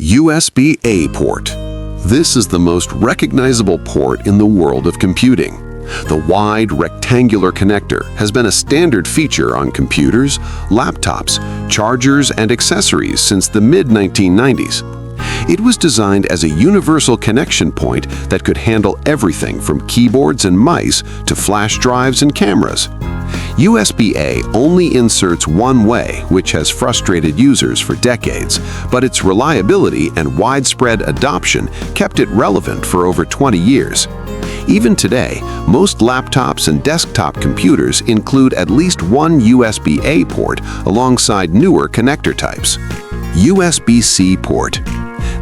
USB-A port. This is the most recognizable port in the world of computing. The wide, rectangular connector has been a standard feature on computers, laptops, chargers, and accessories since the mid-1990s. It was designed as a universal connection point that could handle everything from keyboards and mice to flash drives and cameras. USB-A only inserts one way, which has frustrated users for decades, but its reliability and widespread adoption kept it relevant for over 20 years. Even today, most laptops and desktop computers include at least one USB-A port alongside newer connector types. USB-C port.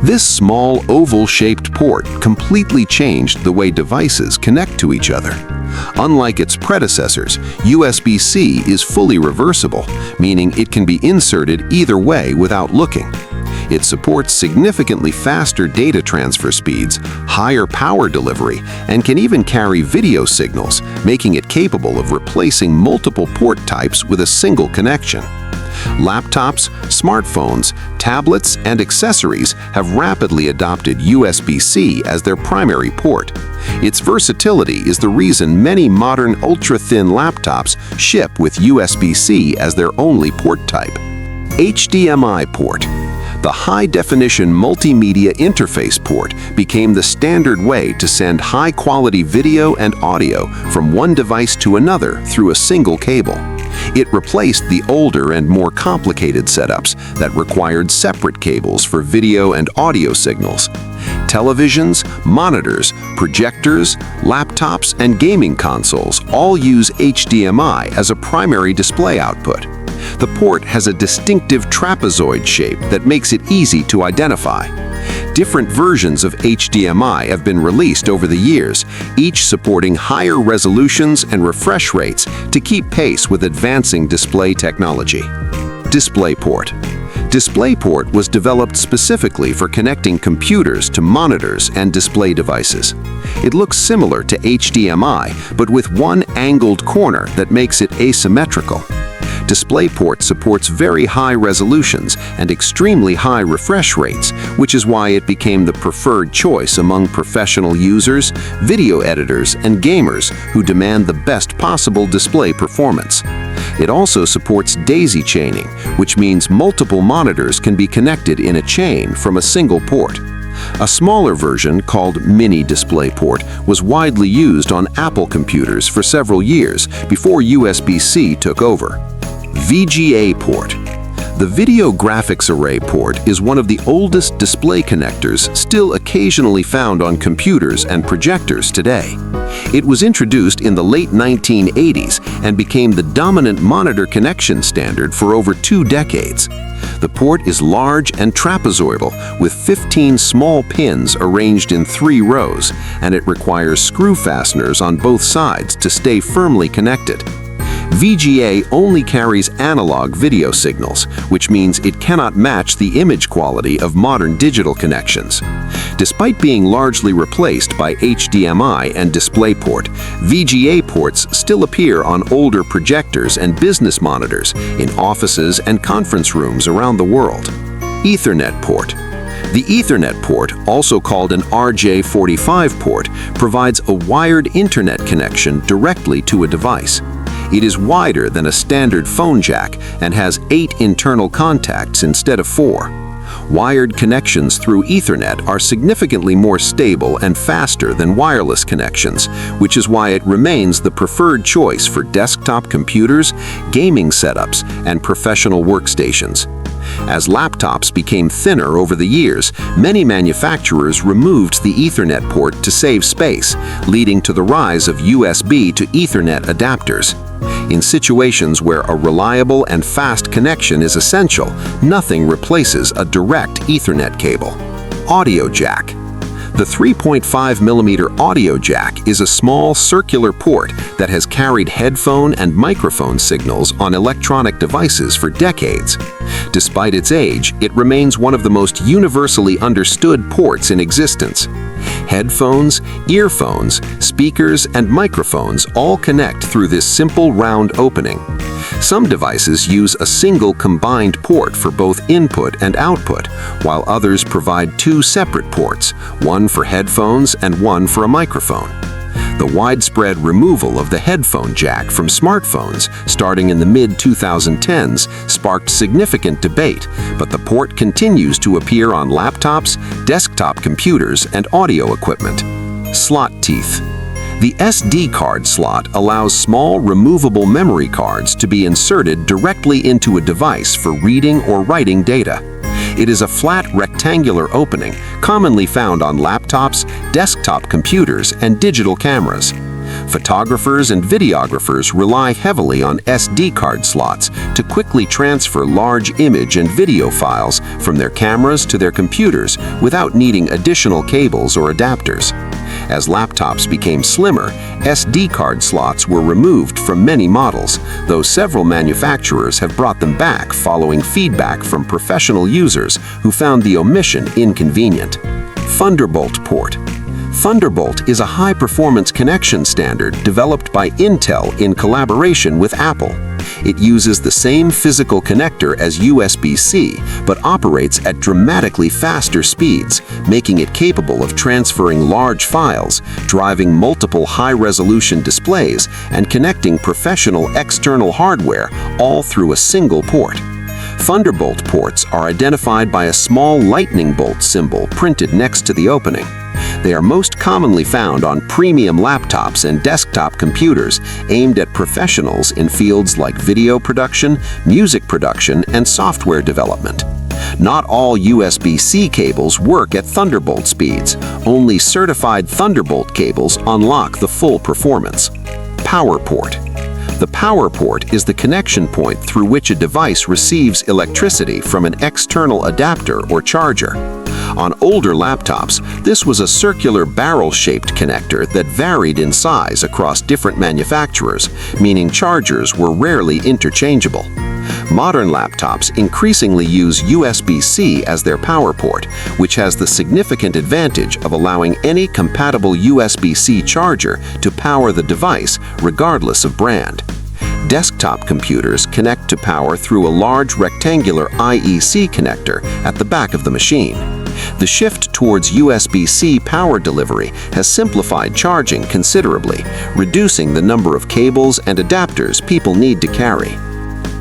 This small oval-shaped port completely changed the way devices connect to each other. Unlike its predecessors, USB-C is fully reversible, meaning it can be inserted either way without looking. It supports significantly faster data transfer speeds, higher power delivery, and can even carry video signals, making it capable of replacing multiple port types with a single connection. Laptops, smartphones, tablets, and accessories have rapidly adopted USB-C as their primary port. Its versatility is the reason many modern ultra-thin laptops ship with USB-C as their only port type. HDMI port. The high-definition multimedia interface port became the standard way to send high-quality video and audio from one device to another through a single cable. It replaced the older and more complicated setups that required separate cables for video and audio signals. Televisions, monitors, projectors, laptops, and gaming consoles all use HDMI as a primary display output. The port has a distinctive trapezoid shape that makes it easy to identify. Different versions of HDMI have been released over the years, each supporting higher resolutions and refresh rates to keep pace with advancing display technology. DisplayPort. DisplayPort was developed specifically for connecting computers to monitors and display devices. It looks similar to HDMI, but with one angled corner that makes it asymmetrical. DisplayPort supports very high resolutions and extremely high refresh rates, which is why it became the preferred choice among professional users, video editors, and gamers who demand the best possible display performance. It also supports daisy chaining, which means multiple monitors can be connected in a chain from a single port. A smaller version, called Mini DisplayPort, was widely used on Apple computers for several years before USB-C took over. VGA Port. The Video Graphics Array port is one of the oldest display connectors still occasionally found on computers and projectors today. It was introduced in the late 1980s and became the dominant monitor connection standard for over 2 decades. The port is large and trapezoidal with 15 small pins arranged in 3 rows, and it requires screw fasteners on both sides to stay firmly connected. VGA only carries analog video signals, which means it cannot match the image quality of modern digital connections. Despite being largely replaced by HDMI and DisplayPort, VGA ports still appear on older projectors and business monitors in offices and conference rooms around the world. Ethernet port. The Ethernet port, also called an RJ45 port, provides a wired internet connection directly to a device. It is wider than a standard phone jack and has 8 internal contacts instead of 4. Wired connections through Ethernet are significantly more stable and faster than wireless connections, which is why it remains the preferred choice for desktop computers, gaming setups, and professional workstations. As laptops became thinner over the years, many manufacturers removed the Ethernet port to save space, leading to the rise of USB to Ethernet adapters. In situations where a reliable and fast connection is essential, nothing replaces a direct Ethernet cable. Audio jack. The 3.5mm audio jack is a small circular port that has carried headphone and microphone signals on electronic devices for decades. Despite its age, it remains one of the most universally understood ports in existence. Headphones, earphones, speakers, and microphones all connect through this simple round opening. Some devices use a single combined port for both input and output, while others provide two separate ports, one for headphones and one for a microphone. The widespread removal of the headphone jack from smartphones starting in the mid-2010s sparked significant debate, but the port continues to appear on laptops, desktop computers, and audio equipment. Slot teeth. The SD card slot allows small removable memory cards to be inserted directly into a device for reading or writing data. It is a flat rectangular opening commonly found on laptops, desktop computers, and digital cameras. Photographers and videographers rely heavily on SD card slots to quickly transfer large image and video files from their cameras to their computers without needing additional cables or adapters. As laptops became slimmer, SD card slots were removed from many models, though several manufacturers have brought them back following feedback from professional users who found the omission inconvenient. Thunderbolt Port. Thunderbolt is a high-performance connection standard developed by Intel in collaboration with Apple. It uses the same physical connector as USB-C, but operates at dramatically faster speeds, making it capable of transferring large files, driving multiple high-resolution displays, and connecting professional external hardware all through a single port. Thunderbolt ports are identified by a small lightning bolt symbol printed next to the opening. They are most commonly found on premium laptops and desktop computers aimed at professionals in fields like video production, music production, and software development. Not all USB-C cables work at Thunderbolt speeds. Only certified Thunderbolt cables unlock the full performance. Power port. The power port is the connection point through which a device receives electricity from an external adapter or charger. On older laptops, this was a circular barrel-shaped connector that varied in size across different manufacturers, meaning chargers were rarely interchangeable. Modern laptops increasingly use USB-C as their power port, which has the significant advantage of allowing any compatible USB-C charger to power the device regardless of brand. Desktop computers connect to power through a large rectangular IEC connector at the back of the machine. The shift towards USB-C power delivery has simplified charging considerably, reducing the number of cables and adapters people need to carry.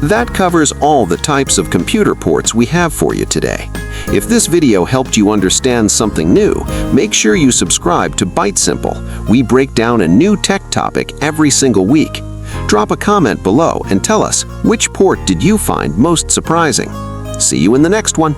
That covers all the types of computer ports we have for you today. If this video helped you understand something new, make sure you subscribe to ByteSimple. We break down a new tech topic every single week. Drop a comment below and tell us, which port did you find most surprising? See you in the next one.